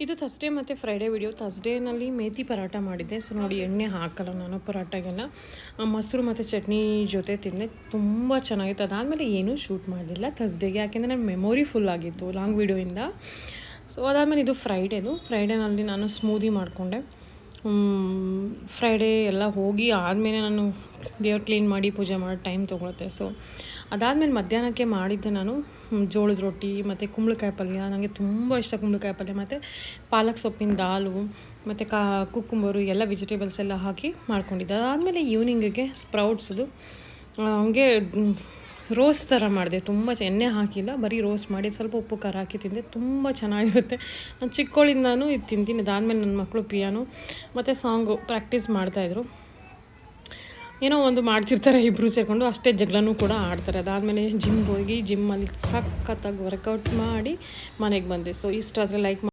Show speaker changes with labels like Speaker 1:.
Speaker 1: ಇದು ಥರ್ಸ್ಡೇ ಮತ್ತು Friday video. ಥರ್ಸ್ಡೇನಲ್ಲಿ methi paratha ಮಾಡಿದ್ದೆ. ಸೊ ನೋಡಿ, ಎಣ್ಣೆ ಹಾಕಲ್ಲ ನಾನು ಪರಾಟಗೆಲ್ಲ. ಮೊಸರು ಮತ್ತು ಚಟ್ನಿ ಜೊತೆ ತಿಂದೆ, ತುಂಬ ಚೆನ್ನಾಗಿತ್ತು. ಅದಾದಮೇಲೆ ಏನೂ ಶೂಟ್ ಮಾಡಲಿಲ್ಲ ಥರ್ಸ್ಡೇಗೆ, ಯಾಕೆಂದರೆ ನನ್ನ ಮೆಮೊರಿ ಫುಲ್ ಆಗಿತ್ತು ಲಾಂಗ್ ವಿಡಿಯೋಯಿಂದ. ಸೊ ಅದಾದಮೇಲೆ ಇದು ಫ್ರೈಡೇನಲ್ಲಿ ನಾನು ಸ್ಮೂದಿ ಮಾಡಿಕೊಂಡೆ. ಫ್ರೈಡೇ ಎಲ್ಲ ಹೋಗಿ ಆದಮೇಲೆ ನಾನು ದೇವ್ರು ಕ್ಲೀನ್ ಮಾಡಿ ಪೂಜೆ ಮಾಡೋ ಟೈಮ್ ತೊಗೊಳುತ್ತೆ. ಸೊ ಅದಾದಮೇಲೆ ಮಧ್ಯಾಹ್ನಕ್ಕೆ ಮಾಡಿದ್ದೆ ನಾನು ಜೋಳದ ರೊಟ್ಟಿ ಮತ್ತು ಕುಂಬಳಕಾಯಿ ಪಲ್ಯ. ನನಗೆ ತುಂಬ ಇಷ್ಟ ಕುಂಬಳಕಾಯಿ ಪಲ್ಯ, ಮತ್ತು ಪಾಲಕ್ ಸೊಪ್ಪಿನ ದಾಲು ಮತ್ತು ಕುಕ್ಕುಂಬರು ಎಲ್ಲ ವೆಜಿಟೇಬಲ್ಸ್ ಎಲ್ಲ ಹಾಕಿ ಮಾಡ್ಕೊಂಡಿದ್ದೆ. ಅದಾದಮೇಲೆ ಈವ್ನಿಂಗಿಗೆ ಸ್ಪ್ರೌಟ್ಸ್ದು ಹಂಗೆ ರೋಸ್ಟ್ ಥರ ಮಾಡಿದೆ. ತುಂಬ ಎಣ್ಣೆ ಹಾಕಿಲ್ಲ, ಬರೀ ರೋಸ್ಟ್ ಮಾಡಿ ಸ್ವಲ್ಪ ಉಪ್ಪು ಖಾರ ಹಾಕಿ ತಿಂದೆ. ತುಂಬ ಚೆನ್ನಾಗಿರುತ್ತೆ. ನಾನು ಚಿಕ್ಕವಳಿಂದನೂ ಇದು ತಿಂತೀನಿ. ಅದಾದಮೇಲೆ ನನ್ನ ಮಕ್ಕಳು ಪಿಯಾನೋ ಮತ್ತು ಸಾಂಗು ಪ್ರಾಕ್ಟೀಸ್ ಮಾಡ್ತಾಯಿದ್ರು. ಏನೋ ಒಂದು ಮಾಡ್ತಿರ್ತಾರೆ ಇಬ್ಬರು ಸೇರಿಕೊಂಡು, ಅಷ್ಟೇ ಜಗಳನೂ ಕೂಡ ಆಡ್ತಾರೆ. ಅದಾದಮೇಲೆ ಜಿಮ್ಗೆ ಹೋಗಿ ಜಿಮ್ಮಲ್ಲಿ ಸಖತ್ತಾಗಿ ವರ್ಕೌಟ್ ಮಾಡಿ ಮನೆಗೆ ಬಂದೆ. ಸೊ ಇಷ್ಟ ಆದರೆ ಲೈಕ್